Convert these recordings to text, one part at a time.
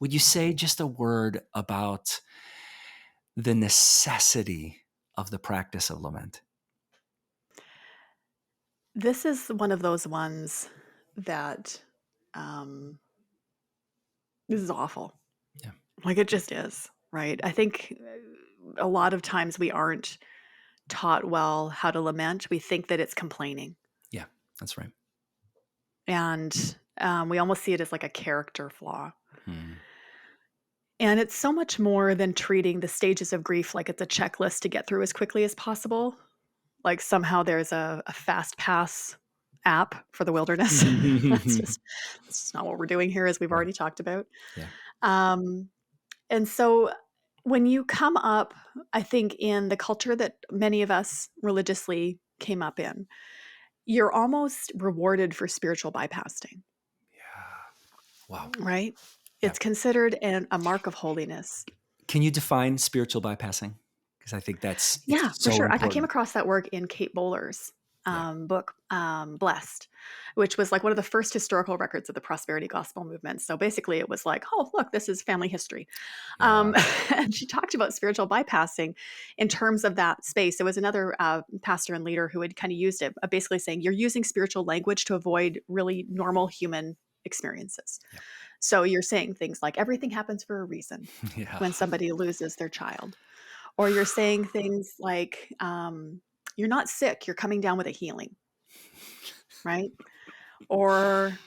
Would you say just a word about the necessity of the practice of lament? This is one of those ones that um, this is awful. Yeah. Like it just is, right? I think a lot of times we aren't taught well how to lament. We think that it's complaining, Yeah, that's right. and we almost see it as like a character flaw. Hmm. And it's so much more than treating the stages of grief like it's a checklist to get through as quickly as possible. Like somehow there's a fast pass app for the wilderness. That's just not what we're doing here, as we've Yeah, already talked about. yeah, Um, and so when you come up, I think in the culture that many of us religiously came up in, you're almost rewarded for spiritual bypassing, yeah. Wow. right? Yeah. It's considered a mark of holiness. Can you define spiritual bypassing? Because I think it's Yeah, for so sure. I came important. across that work in Kate Bowler's Yeah. book, Blessed, which was like one of the first historical records of the prosperity gospel movement. So basically, it was like, oh, look, this is family history. Yeah. And she talked about spiritual bypassing in terms of that space. There was another pastor and leader who had kind of used it, basically saying you're using spiritual language to avoid really normal human experiences. Yeah. So you're saying things like everything happens for a reason Yeah. when somebody loses their child, or you're saying things like, you're not sick, you're coming down with a healing, right? Or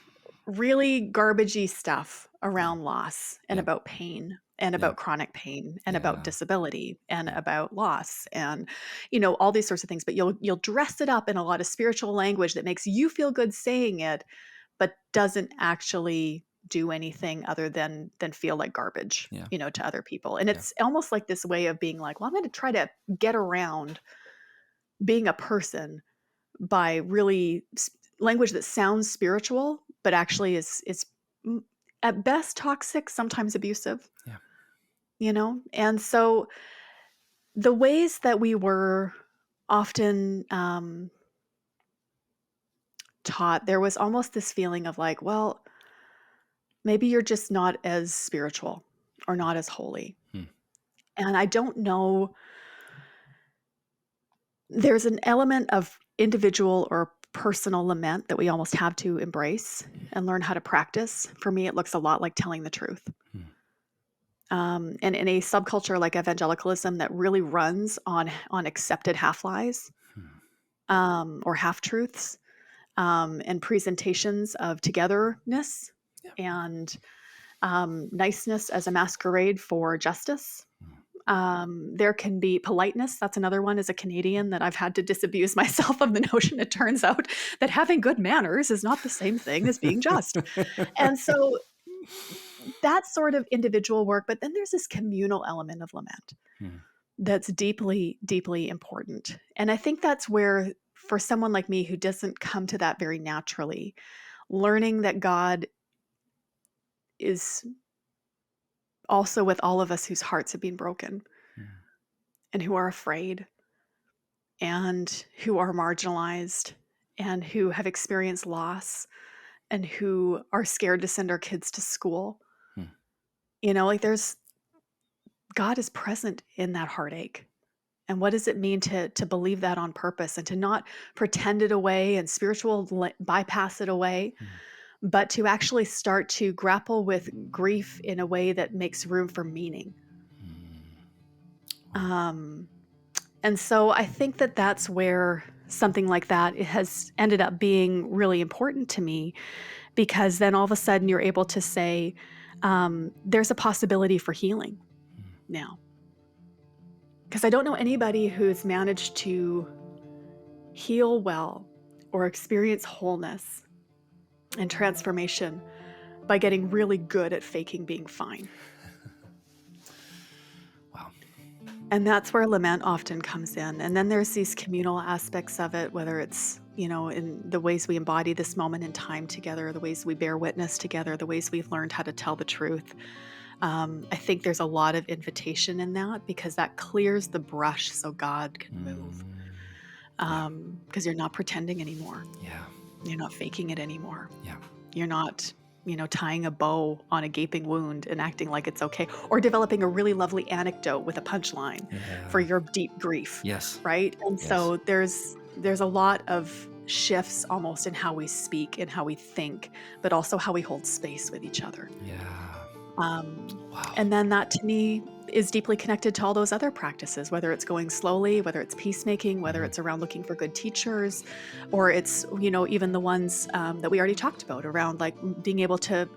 really garbagey stuff Yeah. around loss and Yeah. about pain and Yeah. about chronic pain and about Yeah. disability and Yeah. about loss and all these sorts of things, but you'll dress it up in a lot of spiritual language that makes you feel good saying it, but doesn't actually do anything other than feel like garbage, Yeah. to other people. And Yeah. it's almost like this way of being like, well, I'm going to try to get around being a person by really language that sounds spiritual, but actually is at best toxic, sometimes abusive, Yeah. And so the ways that we were often taught, there was almost this feeling of like, well, maybe you're just not as spiritual or not as holy. Hmm. And I don't know, there's an element of individual or personal lament that we almost have to embrace and learn how to practice. For me, it looks a lot like telling the truth. Hmm. And in a subculture like evangelicalism that really runs on accepted half lies, Hmm. or half truths, and presentations of togetherness Yeah. and niceness as a masquerade for justice. Hmm. There can be politeness. That's another one as a Canadian that I've had to disabuse myself of the notion. It turns out that having good manners is not the same thing as being just. And so that's sort of individual work. But then there's this communal element of lament Hmm. that's deeply, deeply important. And I think that's where, for someone like me who doesn't come to that very naturally, learning that God is also with all of us whose hearts have been broken Hmm. and who are afraid and who are marginalized and who have experienced loss and who are scared to send our kids to school. Hmm. Like there's God is present in that heartache. And what does it mean to believe that on purpose and to not pretend it away and bypass it away, Hmm. but to actually start to grapple with grief in a way that makes room for meaning. Hmm. Wow. Um, and so I think that that's where something like that has ended up being really important to me, because then all of a sudden you're able to say, there's a possibility for healing Hmm. now. Because I don't know anybody who's managed to heal well or experience wholeness and transformation by getting really good at faking being fine. Wow. And that's where lament often comes in. And then there's these communal aspects of it, whether it's, in the ways we embody this moment in time together, the ways we bear witness together, the ways we've learned how to tell the truth. I think there's a lot of invitation in that, because that clears the brush so God can move. Hmm. Yeah. Because you're not pretending anymore. Yeah. You're not faking it anymore. Yeah. You're not tying a bow on a gaping wound and acting like it's okay, or developing a really lovely anecdote with a punchline for Yeah. your deep grief, Yes. right? And Yes. so there's a lot of shifts almost in how we speak and how we think, but also how we hold space with each other. Yeah. Um, Wow. and then that to me is deeply connected to all those other practices, whether it's going slowly, whether it's peacemaking, whether Mhm. it's around looking for good teachers, or it's, even the ones that we already talked about around like being able to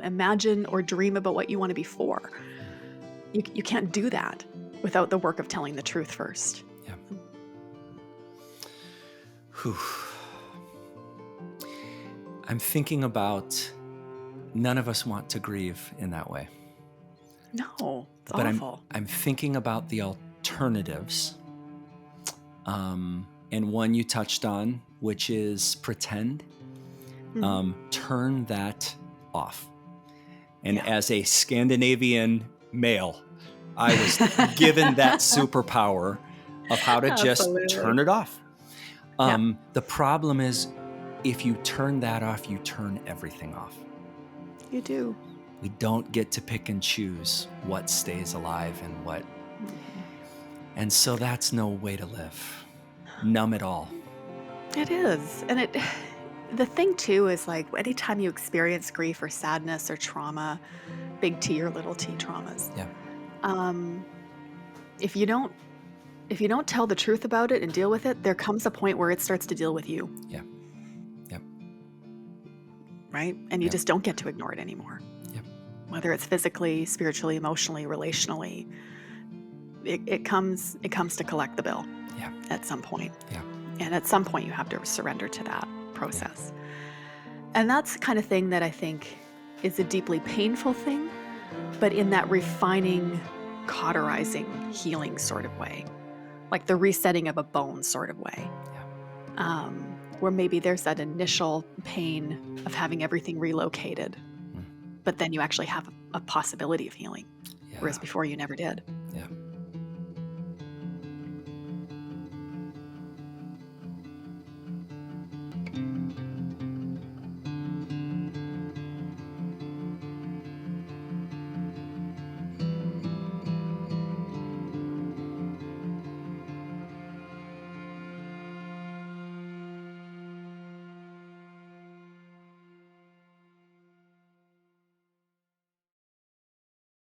imagine or dream about what you want to be for. Mm. You can't do that without the work of telling the truth first. Yeah. Whew. I'm thinking about none of us want to grieve in that way, No, it's but I'm awful. I'm thinking about the alternatives. And one you touched on, which is pretend. Mhm. Turn that off. And Yeah, as a Scandinavian male, I was given that superpower of how to just absolutely. turn it off. Yeah, The problem is, if you turn that off, you turn everything off. you do. We don't get to pick and choose what stays alive and what. Mhm. And so that's no way to live. Numb it all. It is. And the thing too is like anytime you experience grief or sadness or trauma, big T or little t traumas, Yeah. um, if you don't if you don't tell the truth about it and deal with it, there comes a point where it starts to deal with you, Yeah. Yep. right? And you Yep. just don't get to ignore it anymore. Yep. Whether it's physically, spiritually, emotionally, relationally, it comes to collect the bill Yeah. at some point. Yeah. And at some point you have to surrender to that Yeah. process. And that's the kind of thing that I think is a deeply painful thing, but in that refining, cauterizing, healing sort of way, like the resetting of a bone sort of way, Yeah. where maybe there's that initial pain of having everything relocated, Mm. but then you actually have a possibility of healing, whereas Yeah. before you never did.